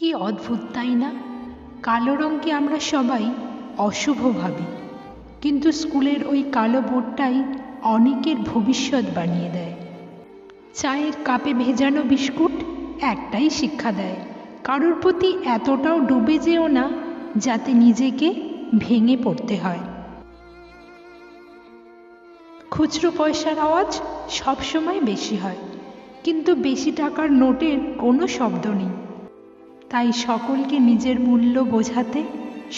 কি অদ্ভুত তাই না? কালো রঙকে আমরা সবাই অশুভ ভাবি, কিন্তু স্কুলের ওই কালো বোর্ডটাই অনেকের ভবিষ্যৎ বানিয়ে দেয়। চায়ের কাপে ভেজানো বিস্কুট একটাই শিক্ষা দেয়, কারোর প্রতি এতটাও ডুবে যেও না যাতে নিজেকে ভেঙে পড়তে হয়। খুচরো পয়সার আওয়াজ সবসময় বেশি হয়, কিন্তু বেশি টাকার নোটের কোনো শব্দ নেই। তাই সকলকে নিজের মূল্য বোঝাতে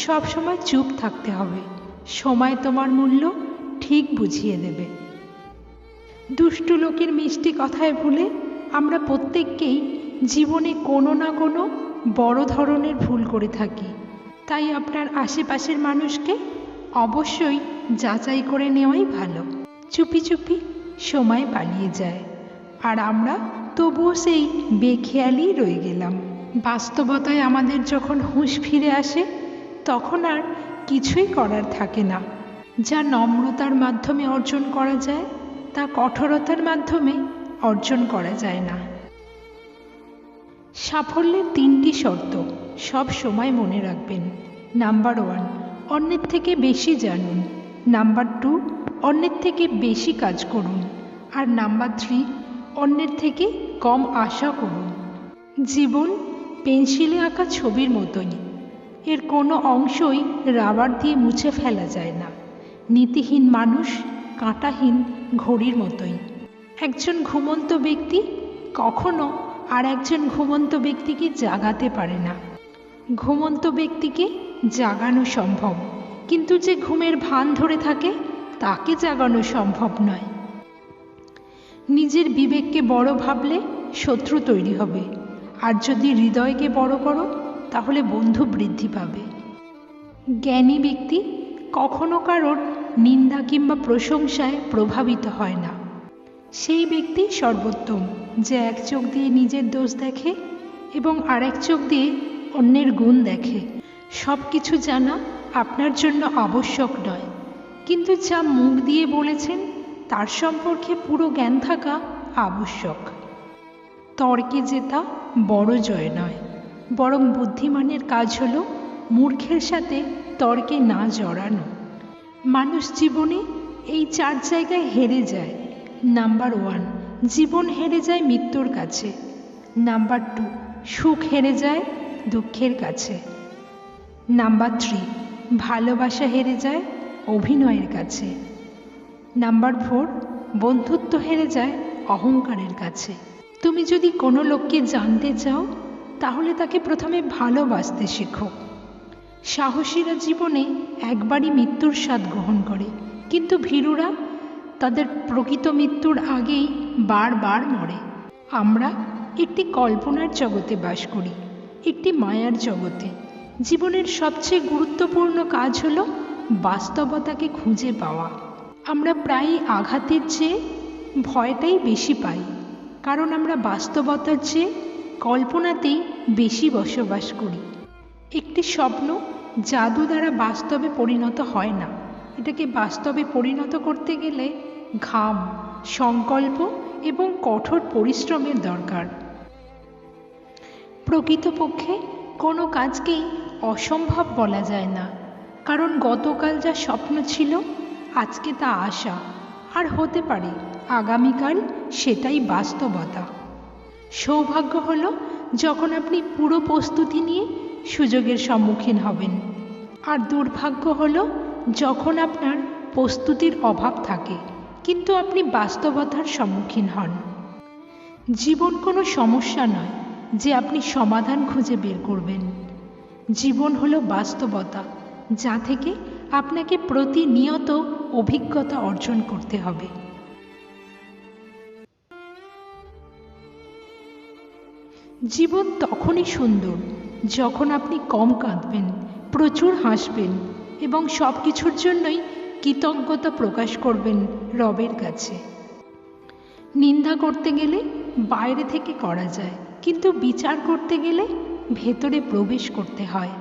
সবসময় চুপ থাকতে হবে। সময় তোমার মূল্য ঠিক বুঝিয়ে দেবে। দুষ্টু লোকের মিষ্টি কথায় ভুলে আমরা প্রত্যেককেই জীবনে কোনো না কোনো বড় ধরনের ভুল করে থাকি। তাই আপনার আশেপাশের মানুষকে অবশ্যই যাচাই করে নেওয়াই ভালো। চুপি চুপি সময় পালিয়ে যায়, আর আমরা তবুও সেই বেখেয়ালি রয়ে গেলাম। বাস্তবতায় আমাদের যখন হুঁশ ফিরে আসে, তখন আর কিছুই করার থাকে না। যা নম্রতার মাধ্যমে অর্জন করা যায়, তা কঠোরতার মাধ্যমে অর্জন করা যায় না। সাফল্যের 3টি শর্ত সব সময় মনে রাখবেন। নাম্বার 1, অন্যের থেকে বেশি জানুন। নাম্বার 2, অন্যের থেকে বেশি কাজ করুন। আর নাম্বার 3, অন্যের থেকে কম আশা করুন। জীবন পেন্সিলে আঁকা ছবির মতোই, এর কোনো অংশই রাবার দিয়ে মুছে ফেলা যায় না। নীতিহীন মানুষ কাঁটাহীন ঘড়ির মতোই। একজন ঘুমন্ত ব্যক্তি কখনো আর একজন ঘুমন্ত ব্যক্তিকে জাগাতে পারে না। ঘুমন্ত ব্যক্তিকে জাগানো সম্ভব, কিন্তু যে ঘুমের ভান ধরে থাকে তাকে জাগানো সম্ভব নয়। নিজের বিবেককে বড় ভাবলে শত্রু তৈরি হবে, আর যদি হৃদয়কে বড় করো তাহলে বন্ধু বৃদ্ধি পাবে। জ্ঞানী ব্যক্তি কখনো কারোর নিন্দা কিংবা প্রশংসায় প্রভাবিত হয় না। সেই ব্যক্তি সর্বোত্তম যে এক চোখ দিয়ে নিজের দোষ দেখে এবং আরেক চোখ দিয়ে অন্যের গুণ দেখে। সব কিছু জানা আপনার জন্য আবশ্যক নয়, কিন্তু যা মুখ দিয়ে বলেছেন তার সম্পর্কে পুরো জ্ঞান থাকা আবশ্যক। তর্কে জেতা বড় জয় নয়, বরং বুদ্ধিমানের কাজ হলো মূর্খের সাথে তর্কে না জড়ানো। মানুষ জীবনে এই 4 জায়গায় হেরে যায়। নাম্বার 1, জীবন হেরে যায় মৃত্যুর কাছে। নাম্বার 2, সুখ হেরে যায় দুঃখের কাছে। নাম্বার 3, ভালোবাসা হেরে যায় অভিনয়ের কাছে। নাম্বার 4, বন্ধুত্ব হেরে যায় অহংকারের কাছে। তুমি যদি কোনো লোককে জানতে চাও, তাহলে তাকে প্রথমে ভালোবাসতে শেখো। সাহসীরা জীবনে একবারই মৃত্যুর স্বাদ গ্রহণ করে, কিন্তু ভীরুরা তাদের প্রকৃত মৃত্যুর আগেই বারবার মরে। আমরা একটি কল্পনার জগতে বাস করি, একটি মায়ার জগতে। জীবনের সবচেয়ে গুরুত্বপূর্ণ কাজ হলো বাস্তবতাকে খুঁজে পাওয়া। আমরা প্রায়ই আঘাতের চেয়ে ভয়টাই বেশি পাই, কারণ আমরা বাস্তবতার চেয়ে কল্পনাতেই বেশি বসবাস করি। একটি স্বপ্ন জাদু দ্বারা বাস্তবে পরিণত হয় না। এটাকে বাস্তবে পরিণত করতে গেলে ঘাম, সংকল্প এবং কঠোর পরিশ্রমের দরকার। প্রকৃতপক্ষে কোনো কাজকেই অসম্ভব বলা যায় না, কারণ গতকাল যা স্বপ্ন ছিল আজকে তা আশা, আর হতে পারে আগামীকাল সেটাই বাস্তবতা। সৌভাগ্য হলো যখন আপনি পুরো প্রস্তুতি নিয়ে সুযোগের সম্মুখীন হবেন, আর দুর্ভাগ্য হলো যখন আপনার প্রস্তুতির অভাব থাকে কিন্তু আপনি বাস্তবতার সম্মুখীন হন। জীবন কোনো সমস্যা নয় যে আপনি সমাধান খুঁজে বের করবেন। জীবন হলো বাস্তবতা, যা থেকে আপনাকে প্রতিনিয়ত অভিজ্ঞতা অর্জন করতে হবে। জীবন তখনই সুন্দর যখন আপনি কম কাঁদবেন, প্রচুর হাসবেন এবং সব কিছুর জন্যই কৃতজ্ঞতা প্রকাশ করবেন রবের কাছে। নিন্দা করতে গেলে বাইরে থেকে করা যায়, কিন্তু বিচার করতে গেলে ভেতরে প্রবেশ করতে হয়।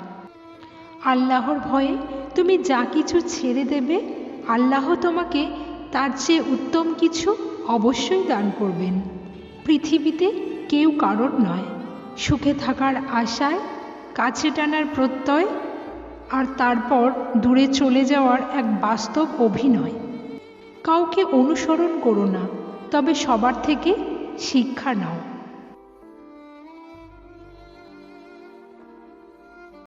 আল্লাহর ভয়ে তুমি যা কিছু ছেড়ে দেবে, আল্লাহ তোমাকে তার চেয়ে উত্তম কিছু অবশ্যই দান করবেন। পৃথিবীতে কেউ কারোর নয়, সুখে থাকার আশায়, কাছে টানার প্রত্যয়, আর তারপর দূরে চলে যাওয়ার এক বাস্তব অভিনয়। কাউকে অনুসরণ করো না, তবে সবার থেকে শিক্ষা নাও।